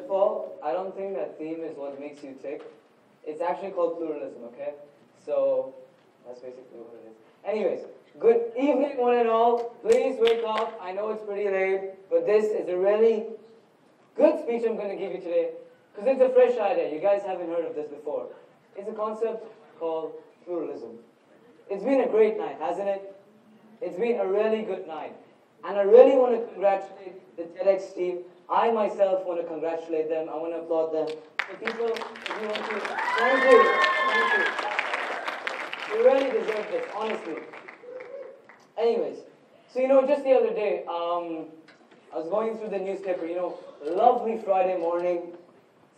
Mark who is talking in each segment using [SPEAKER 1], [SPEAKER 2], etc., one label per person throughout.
[SPEAKER 1] of all, I don't think that theme is what makes you tick. It's actually called pluralism, okay? So, that's basically what it is. Anyways, good evening one and all. Please wake up. I know it's pretty late, but this is a really good speech I'm going to give you today, because it's a fresh idea. You guys haven't heard of this before. It's a concept called pluralism. It's been a great night, hasn't it? It's been a really good night. And I really want to congratulate the TEDx team. I myself want to congratulate them. I want to applaud them. So people, if you want to, thank you. You really deserve this, honestly. Anyways, so just the other day, I was going through the newspaper, lovely Friday morning,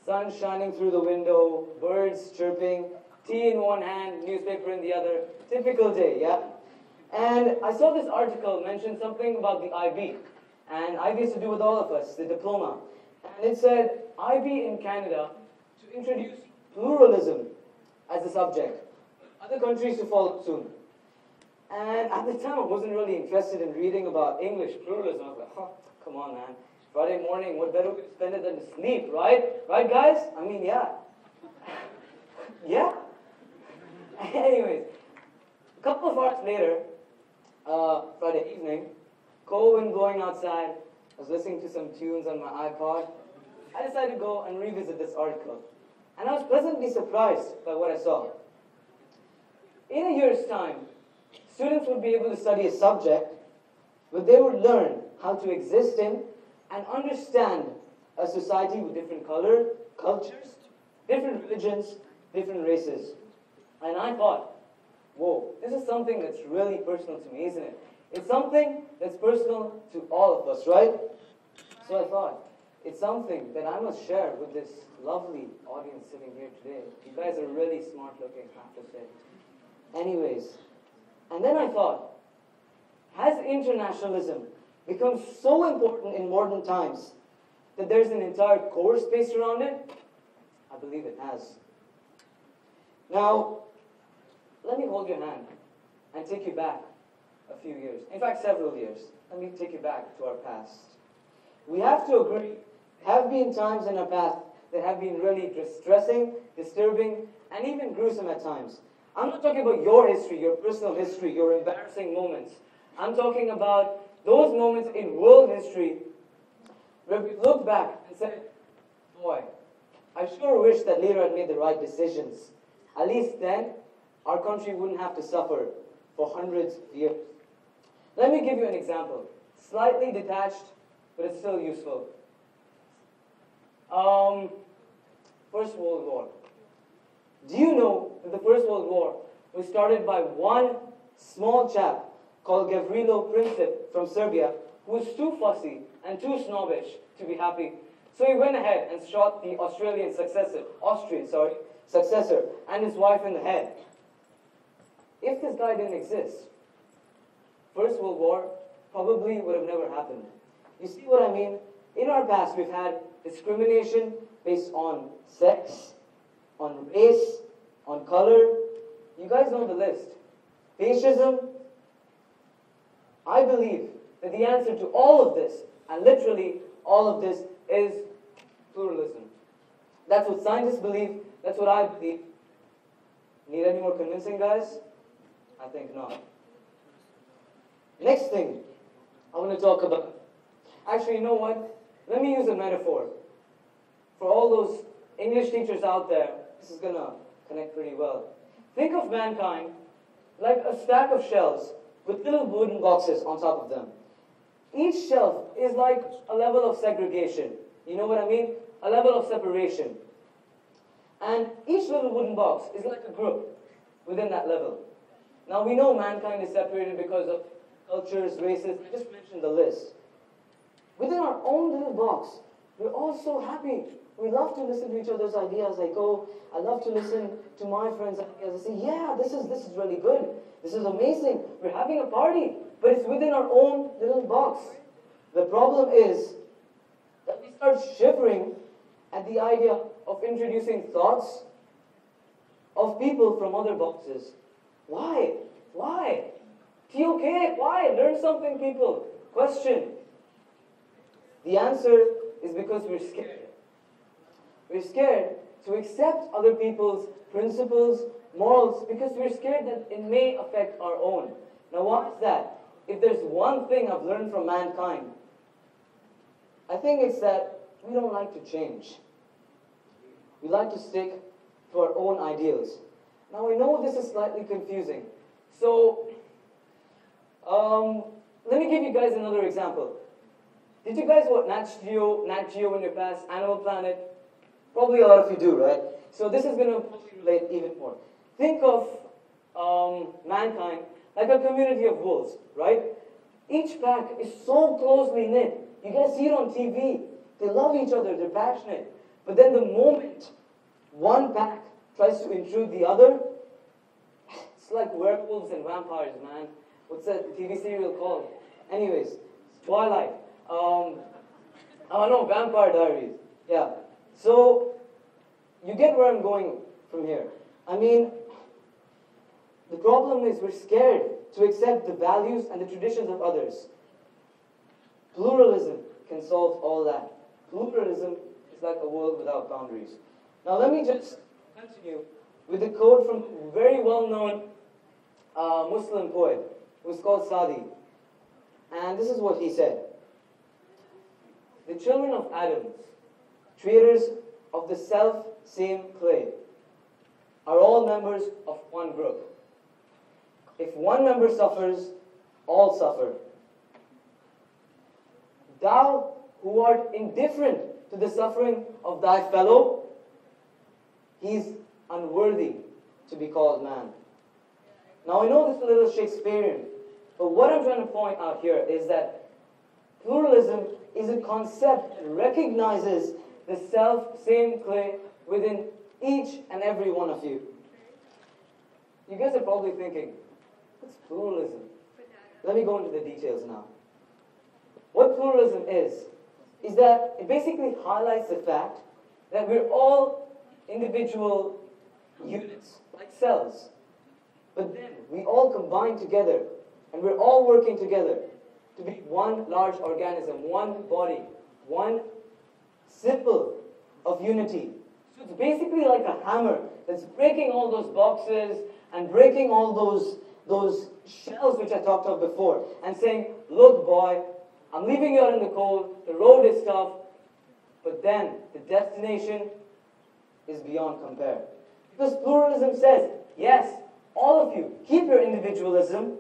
[SPEAKER 1] sun shining through the window, birds chirping, tea in one hand, newspaper in the other. Typical day, yeah? And I saw this article mention something about the IB. And IB is to do with all of us, the diploma. And it said, IB in Canada to introduce pluralism as a subject. Other countries to follow soon. And at the time, I wasn't really interested in reading about English pluralism. I was like, come on, man. Friday morning, what better way to spend it than to sleep, right? Right, guys? I mean, yeah. Yeah. Anyways, a couple of hours later, Friday evening, cold wind blowing outside, I was listening to some tunes on my iPod. I decided to go and revisit this article. And I was pleasantly surprised by what I saw. In a year's time, students would be able to study a subject where they would learn how to exist in and understand a society with different cultures, different religions, different races. And I thought, whoa, this is something that's really personal to me, isn't it? It's something that's personal to all of us, right? So I thought, it's something that I must share with this lovely audience sitting here today. You guys are really smart looking, I have to say. Anyways, and then I thought, has internationalism become so important in modern times that there's an entire course based around it? I believe it has. Now, let me hold your hand and take you back a few years. In fact, several years. Let me take you back to our past. We have to agree, there have been times in our past that have been really distressing, disturbing, and even gruesome at times. I'm not talking about your history, your personal history, your embarrassing moments. I'm talking about those moments in world history where we look back and said, boy, I sure wish that later I'd made the right decisions. At least then, our country wouldn't have to suffer for hundreds of years. Let me give you an example. Slightly detached, but it's still useful. First World War. Do you know that the First World War was started by one small chap called Gavrilo Princip from Serbia, who was too fussy and too snobbish to be happy. So he went ahead and shot the Austrian successor, and his wife in the head. If this guy didn't exist, First World War probably would have never happened. You see what I mean? In our past, we've had discrimination based on sex, on race, on color. You guys know the list. Fascism. I believe that the answer to all of this, and literally all of this, is pluralism. That's what scientists believe. That's what I believe. Need any more convincing, guys? I think not. Next thing I want to talk about. Actually, you know what? Let me use a metaphor. For all those English teachers out there, this is going to connect pretty well. Think of mankind like a stack of shelves with little wooden boxes on top of them. Each shelf is like a level of segregation. You know what I mean? A level of separation. And each little wooden box is like a group within that level. Now we know mankind is separated because of cultures, races. I just mentioned the list. Within our own little box, we're all so happy. We love to listen to each other's ideas. Like, oh, I love to listen to my friends' ideas. I say, yeah, this is really good. This is amazing. We're having a party, but it's within our own little box. The problem is that we start shivering at the idea of introducing thoughts of people from other boxes. Why? Why? TOK, why? Learn something, people. Question. The answer is because we're scared. We're scared to accept other people's principles, morals, because we're scared that it may affect our own. Now, why is that? If there's one thing I've learned from mankind, I think it's that we don't like to change. We like to stick to our own ideals. Now, I know this is slightly confusing. So, let me give you guys another example. Did you guys watch Nat Geo in your past, Animal Planet? Probably a lot of you do, right? So this is going to relate even more. Think of mankind like a community of wolves, right? Each pack is so closely knit. You guys see it on TV. They love each other, they're passionate. But then the moment one pack tries to intrude the other, it's like werewolves and vampires, man. What's that TV serial called? Anyways, Twilight. Oh no, Vampire Diaries. Yeah. So, you get where I'm going from here. I mean, the problem is we're scared to accept the values and the traditions of others. Pluralism can solve all that. Pluralism is like a world without boundaries. Now let me just continue with a quote from a very well-known Muslim poet who's called Sadi. And this is what he said. The children of Adam, creators of the self-same clay, are all members of one group. If one member suffers, all suffer. Thou who art indifferent to the suffering of thy fellow, he is unworthy to be called man. Now I know this is a little Shakespearean, but what I'm trying to point out here is that pluralism is a concept that recognizes the self-same clay within each and every one of you. You guys are probably thinking, what's pluralism? Let me go into the details now. What pluralism is that it basically highlights the fact that we're all individual units, like cells. But then we all combine together, and we're all working together to be one large organism, one body, one symbol of unity. So it's basically like a hammer that's breaking all those boxes and breaking all those shells which I talked of before, and saying, look boy, I'm leaving you out in the cold, the road is tough, but then the destination is beyond compare. Because pluralism says, yes, all of you, keep your individualism,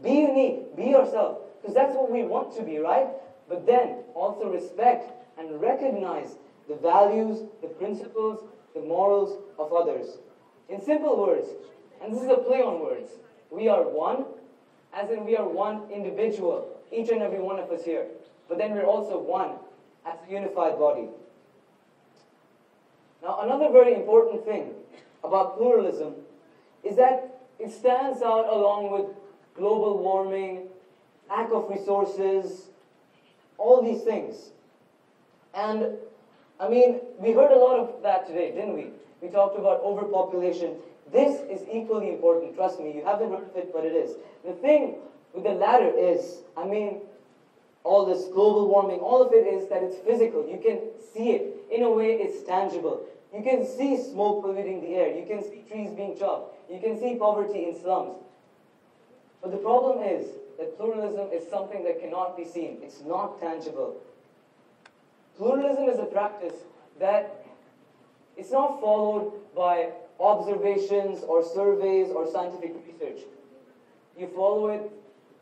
[SPEAKER 1] be unique, be yourself, because that's what we want to be, right? But then also respect and recognize the values, the principles, the morals of others. In simple words, and this is a play on words, we are one, as in we are one individual, each and every one of us here. But then we're also one as a unified body. Now, another very important thing about pluralism is that it stands out along with global warming, lack of resources, all these things. And, I mean, we heard a lot of that today, didn't we? We talked about overpopulation. This is equally important, trust me. You haven't heard of it, but it is. The thing with the latter is, I mean, all this global warming, all of it is that it's physical. You can see it. In a way, it's tangible. You can see smoke polluting the air. You can see trees being chopped. You can see poverty in slums. But the problem is that pluralism is something that cannot be seen. It's not tangible. Pluralism is a practice that it's not followed by observations or surveys or scientific research. You follow it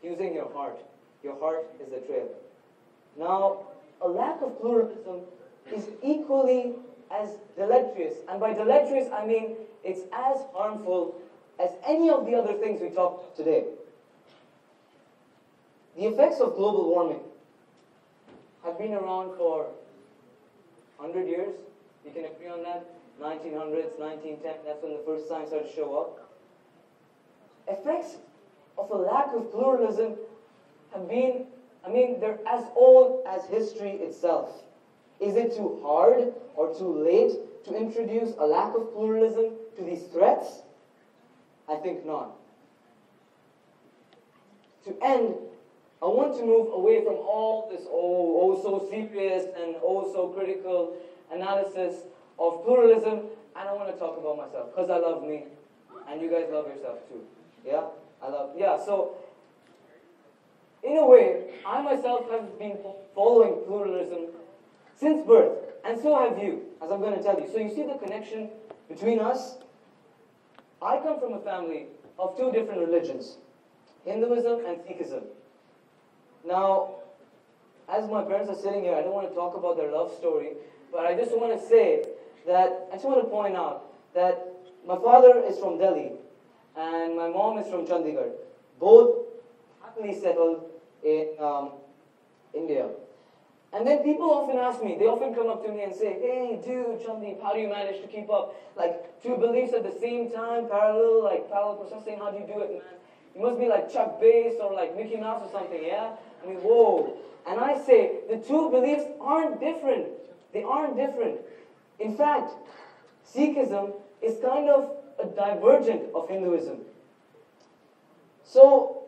[SPEAKER 1] using your heart. Your heart is the trail. Now, a lack of pluralism is equally as deleterious. And by deleterious, I mean it's as harmful as any of the other things we talked about today. The effects of global warming have been around for 100 years. You can agree on that. 1900s, 1910, that's when the first signs started to show up. Effects of a lack of pluralism have been, I mean, they're as old as history itself. Is it too hard or too late to introduce a lack of pluralism to these threats? I think not. To end, I want to move away from all this oh so serious and oh so critical analysis of pluralism, and I want to talk about myself, because I love me, and you guys love yourself too. Yeah? So, in a way, I myself have been following pluralism since birth, and so have you, as I'm going to tell you. So you see the connection between us? I come from a family of two different religions, Hinduism and Sikhism. Now, as my parents are sitting here, I don't want to talk about their love story, but I just want to say that, I just want to point out that my father is from Delhi, and my mom is from Chandigarh, both happily settled in India. And then people often ask me, they often come up to me and say, hey dude, Chandeep, how do you manage to keep up like two beliefs at the same time, parallel processing, how do you do it, man? You must be like Chuck Bass or like Mickey Mouse or something, yeah? I mean, whoa. And I say, the two beliefs aren't different. They aren't different. In fact, Sikhism is kind of a divergent of Hinduism. So,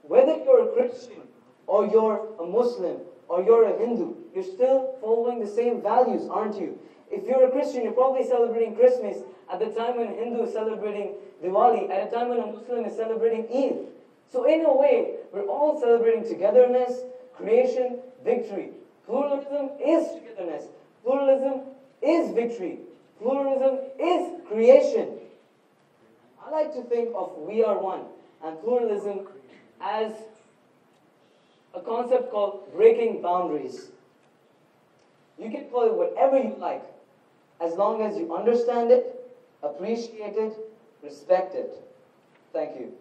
[SPEAKER 1] whether you're a Christian or you're a Muslim or you're a Hindu, you're still following the same values, aren't you? If you're a Christian, you're probably celebrating Christmas at the time when a Hindu is celebrating Diwali, at a time when a Muslim is celebrating Eid. So in a way, we're all celebrating togetherness, creation, victory. Pluralism is togetherness. Pluralism is victory. Pluralism is creation. I like to think of we are one and pluralism as a concept called breaking boundaries. You can call it whatever you like, as long as you understand it, appreciate it, respect it. Thank you.